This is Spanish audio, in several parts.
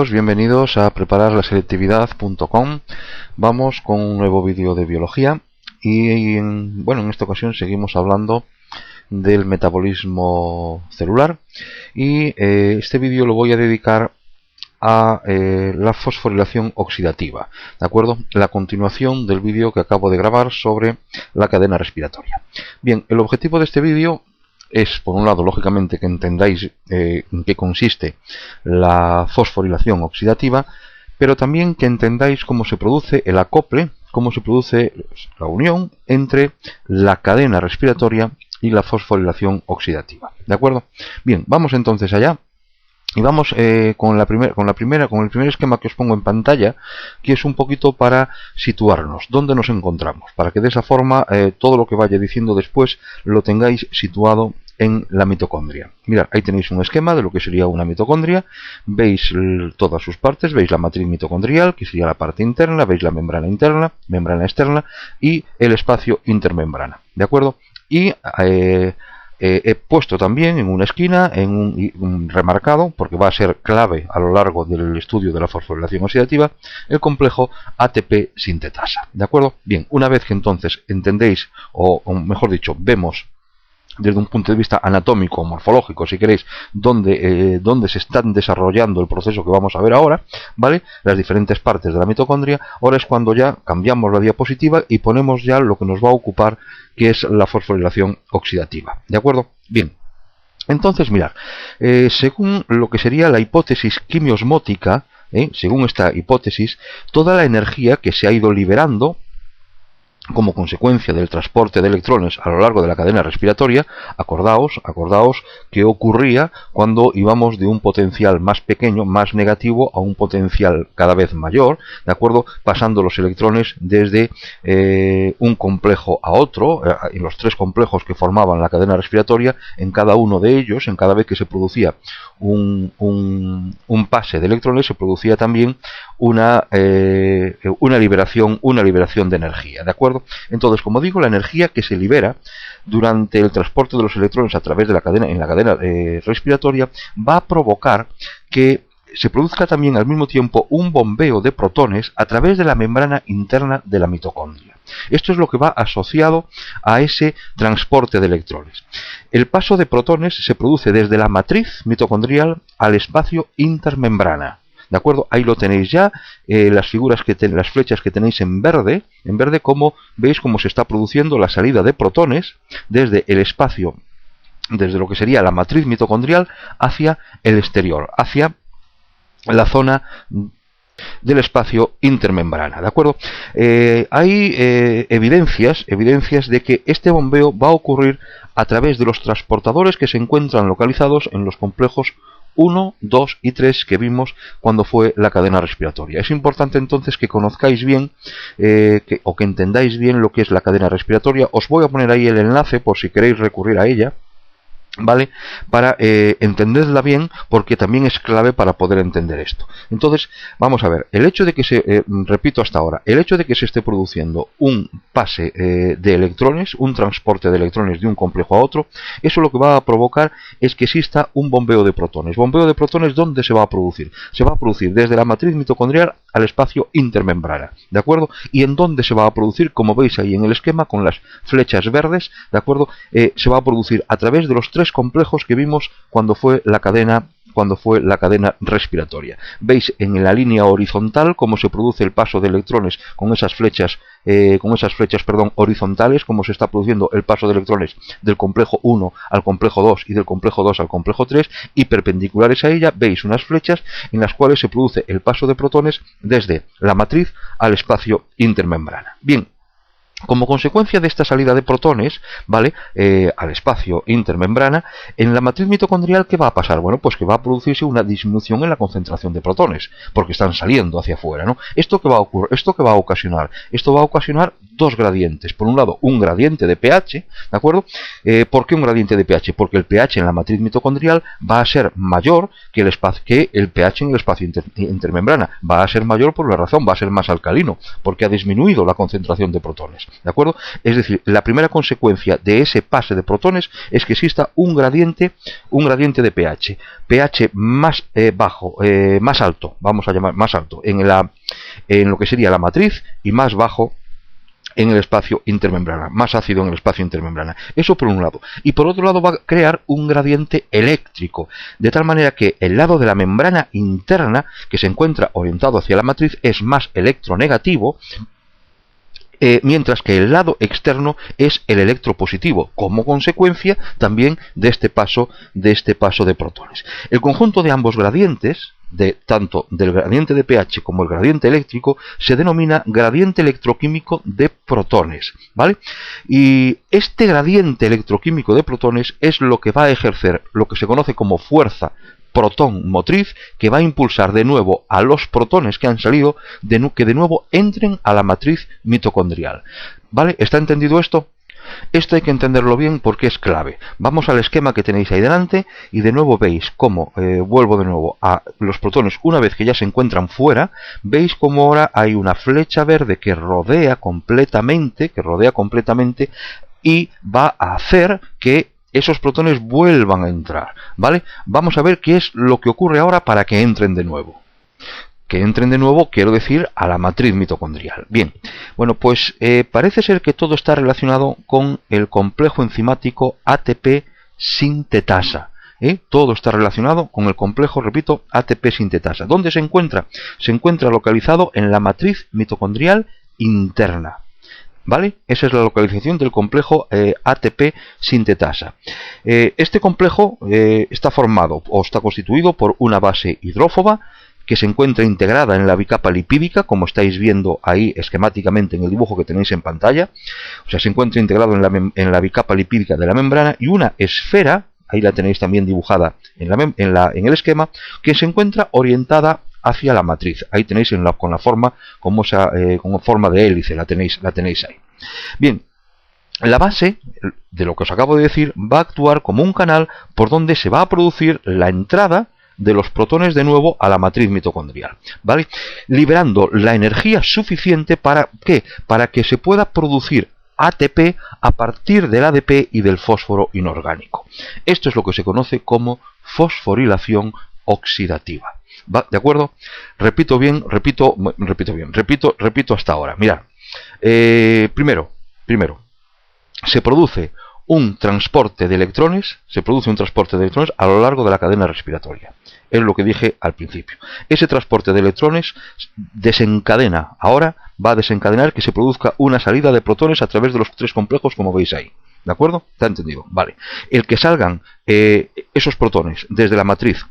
todos, bienvenidos a prepararlaselectividad.com. Vamos con un nuevo vídeo de biología y en esta ocasión seguimos hablando del metabolismo celular y este vídeo lo voy a dedicar a la fosforilación oxidativa, ¿de acuerdo? La continuación del vídeo que acabo de grabar sobre la cadena respiratoria. Bien, el objetivo de este vídeo es, por un lado, lógicamente, que entendáis en qué consiste la fosforilación oxidativa, pero también que entendáis cómo se produce el acople, cómo se produce la unión entre la cadena respiratoria y la fosforilación oxidativa. ¿De acuerdo? Bien, vamos entonces allá. Y vamos con el primer esquema que os pongo en pantalla, que es un poquito para situarnos, dónde nos encontramos, para que de esa forma todo lo que vaya diciendo después lo tengáis situado en la mitocondria. Mirad, ahí tenéis un esquema de lo que sería una mitocondria, veis todas sus partes, veis la matriz mitocondrial, que sería la parte interna, veis la membrana interna, membrana externa y el espacio intermembrana, ¿de acuerdo? Y he puesto también en una esquina, en un remarcado, porque va a ser clave a lo largo del estudio de la fosforilación oxidativa, el complejo ATP sintetasa. ¿De acuerdo? Bien, una vez que entonces entendéis, o mejor dicho, vemos desde un punto de vista anatómico o morfológico, si queréis, dónde se están desarrollando el proceso que vamos a ver ahora, ¿vale? Las diferentes partes de la mitocondria. Ahora es cuando ya cambiamos la diapositiva y ponemos ya lo que nos va a ocupar, que es la fosforilación oxidativa. ¿De acuerdo? Bien. Entonces, mirad, según lo que sería la hipótesis quimiosmótica, según esta hipótesis, toda la energía que se ha ido liberando como consecuencia del transporte de electrones a lo largo de la cadena respiratoria, acordaos que ocurría cuando íbamos de un potencial más pequeño, más negativo, a un potencial cada vez mayor, ¿de acuerdo? Pasando los electrones desde un complejo a otro, en los tres complejos que formaban la cadena respiratoria, en cada uno de ellos, en cada vez que se producía un pase de electrones, se producía también una liberación de energía, ¿de acuerdo? Entonces, como digo, la energía que se libera durante el transporte de los electrones a través de la cadena, en la cadena respiratoria, va a provocar que se produzca también al mismo tiempo un bombeo de protones a través de la membrana interna de la mitocondria. Esto es lo que va asociado a ese transporte de electrones. El paso de protones se produce desde la matriz mitocondrial al espacio intermembrana. ¿De acuerdo? Ahí lo tenéis ya, las flechas que tenéis en verde, como veis cómo se está produciendo la salida de protones desde el espacio, desde lo que sería la matriz mitocondrial hacia el exterior, hacia la zona del espacio intermembrana, ¿de acuerdo? Hay evidencias de que este bombeo va a ocurrir a través de los transportadores que se encuentran localizados en los complejos 1, 2 y 3 que vimos cuando fue la cadena respiratoria. Es importante entonces que conozcáis bien o que entendáis bien lo que es la cadena respiratoria. Os voy a poner ahí el enlace por si queréis recurrir a ella, ¿vale? Para entenderla bien, porque también es clave para poder entender esto. Entonces, vamos a ver, el hecho de que repito hasta ahora, el hecho de que se esté produciendo un pase de electrones, un transporte de electrones de un complejo a otro, eso lo que va a provocar es que exista un bombeo de protones. ¿Bombeo de protones dónde se va a producir? Se va a producir desde la matriz mitocondrial al espacio intermembrana, ¿de acuerdo? ¿Y en dónde se va a producir? Como veis ahí en el esquema con las flechas verdes, ¿de acuerdo? Se va a producir a través de los tres complejos que vimos cuando fue la cadena respiratoria. Veis en la línea horizontal cómo se produce el paso de electrones con esas flechas horizontales, cómo se está produciendo el paso de electrones del complejo 1 al complejo 2 y del complejo 2 al complejo 3, y perpendiculares a ella veis unas flechas en las cuales se produce el paso de protones desde la matriz al espacio intermembrana. Bien, como consecuencia de esta salida de protones, ¿vale? Al espacio intermembrana, en la matriz mitocondrial, ¿qué va a pasar? Bueno, pues que va a producirse una disminución en la concentración de protones, porque están saliendo hacia afuera, ¿no? ¿Esto qué va a ocurrir? ¿Esto qué va a ocasionar? Esto va a ocasionar dos gradientes. Por un lado, un gradiente de pH, ¿de acuerdo? ¿Por qué un gradiente de pH? Porque el pH en la matriz mitocondrial va a ser mayor que el pH en el espacio intermembrana. Va a ser mayor por una razón, va a ser más alcalino, porque ha disminuido la concentración de protones. ¿de acuerdo? Es decir, la primera consecuencia de ese pase de protones es que exista un gradiente de pH. pH más bajo, más alto, vamos a llamar más alto, en lo que sería la matriz, y más bajo en el espacio intermembrana, más ácido en el espacio intermembrana. Eso por un lado. Y por otro lado va a crear un gradiente eléctrico, de tal manera que el lado de la membrana interna, que se encuentra orientado hacia la matriz, es más electronegativo, mientras que el lado externo es el electropositivo, como consecuencia también de este paso de protones. El conjunto de ambos gradientes, tanto del gradiente de pH como el gradiente eléctrico, se denomina gradiente electroquímico de protones, ¿vale? Y este gradiente electroquímico de protones es lo que va a ejercer lo que se conoce como fuerza protón motriz, que va a impulsar de nuevo a los protones que han salido, que de nuevo entren a la matriz mitocondrial. ¿Vale? ¿Está entendido esto? Esto hay que entenderlo bien porque es clave. Vamos al esquema que tenéis ahí delante y de nuevo veis cómo, vuelvo de nuevo a los protones una vez que ya se encuentran fuera, veis cómo ahora hay una flecha verde que rodea completamente y va a hacer que esos protones vuelvan a entrar, ¿vale? Vamos a ver qué es lo que ocurre ahora para que entren de nuevo. Que entren de nuevo, quiero decir, a la matriz mitocondrial. Bien, bueno, pues parece ser que todo está relacionado con el complejo enzimático ATP sintetasa. Todo está relacionado con el complejo, repito, ATP sintetasa. ¿Dónde se encuentra? Se encuentra localizado en la matriz mitocondrial interna. ¿Vale? Esa es la localización del complejo ATP sintetasa. Este complejo está formado o está constituido por una base hidrófoba que se encuentra integrada en la bicapa lipídica, como estáis viendo ahí esquemáticamente en el dibujo que tenéis en pantalla. O sea, se encuentra integrado en la bicapa lipídica de la membrana, y una esfera, ahí la tenéis también dibujada en el esquema, que se encuentra orientada hacia la matriz. Ahí tenéis con la forma como con forma de hélice, la tenéis ahí. Bien, la base de lo que os acabo de decir va a actuar como un canal por donde se va a producir la entrada de los protones de nuevo a la matriz mitocondrial, ¿vale? Liberando la energía suficiente para ¿qué? Para que se pueda producir ATP a partir del ADP y del fósforo inorgánico. Esto es lo que se conoce como fosforilación oxidativa. ¿Va? ¿De acuerdo? Repito hasta ahora. Mirad, primero, se produce un transporte de electrones, a lo largo de la cadena respiratoria. Es lo que dije al principio. Ese transporte de electrones va a desencadenar que se produzca una salida de protones a través de los tres complejos, como veis ahí. ¿De acuerdo? ¿Está entendido? Vale. El que salgan esos protones desde la matriz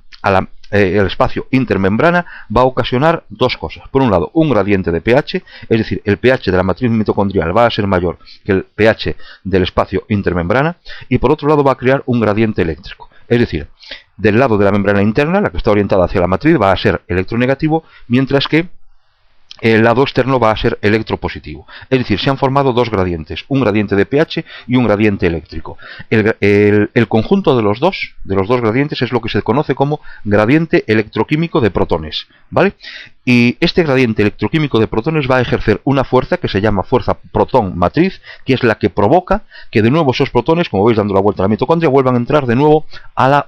el espacio intermembrana va a ocasionar dos cosas. Por un lado, un gradiente de pH, es decir, el pH de la matriz mitocondrial va a ser mayor que el pH del espacio intermembrana, y por otro lado va a crear un gradiente eléctrico. Es decir, del lado de la membrana interna, la que está orientada hacia la matriz, va a ser electronegativo, mientras que el lado externo va a ser electropositivo. Es decir, se han formado dos gradientes, un gradiente de pH y un gradiente eléctrico. El conjunto de los dos gradientes es lo que se conoce como gradiente electroquímico de protones, ¿vale? Y este gradiente electroquímico de protones va a ejercer una fuerza que se llama fuerza protón-matriz, que es la que provoca que de nuevo esos protones, como veis dando la vuelta a la mitocondria, vuelvan a entrar de nuevo a la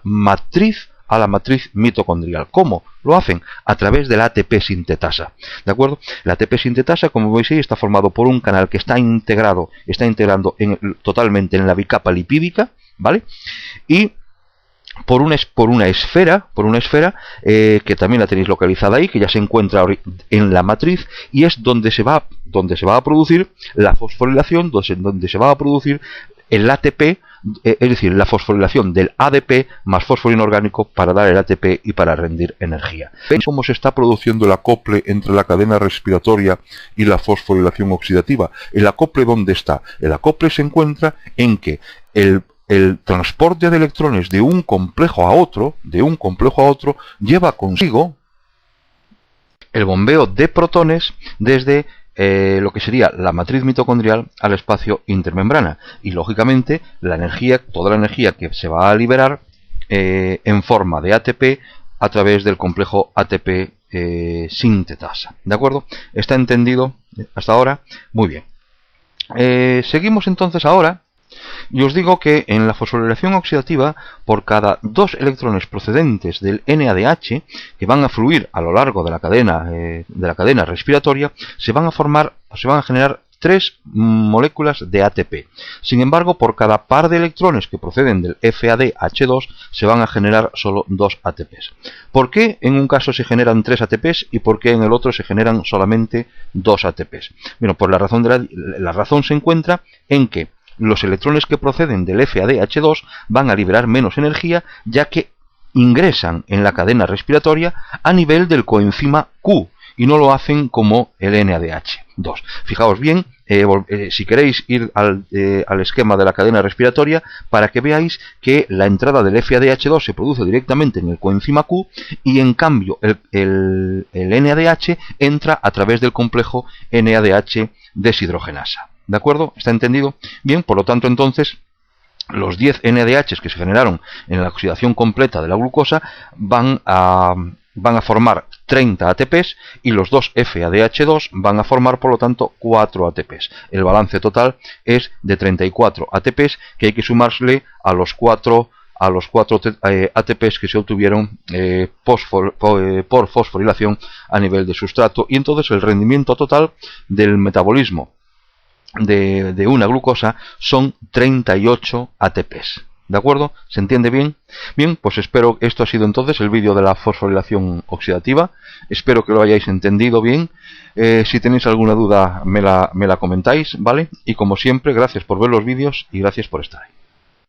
matriz mitocondrial. ¿Cómo? Lo hacen a través de la ATP sintetasa. ¿De acuerdo? La ATP sintetasa, como veis ahí, está formado por un canal que está integrando totalmente en la bicapa lipídica, ¿vale? Y por una esfera que también la tenéis localizada ahí, que ya se encuentra en la matriz, y es donde se va a producir la fosforilación, donde se va a producir el ATP, es decir, la fosforilación del ADP más fósforo inorgánico para dar el ATP y para rendir energía. ¿Veis cómo se está produciendo el acople entre la cadena respiratoria y la fosforilación oxidativa? ¿El acople dónde está? El acople se encuentra en que el transporte de electrones de un complejo a otro, lleva consigo el bombeo de protones desde lo que sería la matriz mitocondrial al espacio intermembrana, y lógicamente toda la energía que se va a liberar en forma de ATP a través del complejo ATP sintetasa. ¿De acuerdo? ¿Está entendido hasta ahora? Muy bien. Seguimos entonces ahora. Y os digo que en la fosforilación oxidativa, por cada 2 electrones procedentes del NADH que van a fluir a lo largo de la cadena respiratoria, se van a generar 3 moléculas de ATP. Sin embargo, por cada par de electrones que proceden del FADH2 se van a generar solo 2 ATPs. ¿Por qué en un caso se generan 3 ATPs y por qué en el otro se generan solamente 2 ATPs? Bueno, pues la razón se encuentra en que los electrones que proceden del FADH2 van a liberar menos energía, ya que ingresan en la cadena respiratoria a nivel del coenzima Q y no lo hacen como el NADH2. Fijaos bien, si queréis ir al esquema de la cadena respiratoria, para que veáis que la entrada del FADH2 se produce directamente en el coenzima Q y en cambio el NADH entra a través del complejo NADH deshidrogenasa. ¿De acuerdo? ¿Está entendido? Bien, por lo tanto entonces los 10 NADHs que se generaron en la oxidación completa de la glucosa van a formar 30 ATPs y los 2 FADH2 van a formar por lo tanto 4 ATPs. El balance total es de 34 ATPs que hay que sumarle a los 4 ATPs que se obtuvieron por fosforilación a nivel de sustrato, y entonces el rendimiento total del metabolismo de una glucosa son 38 ATPs. ¿De acuerdo? ¿Se entiende bien? Bien, pues espero que esto ha sido entonces el vídeo de la fosforilación oxidativa. Espero que lo hayáis entendido bien. Si tenéis alguna duda me la comentáis, ¿vale? Y como siempre, gracias por ver los vídeos y gracias por estar ahí.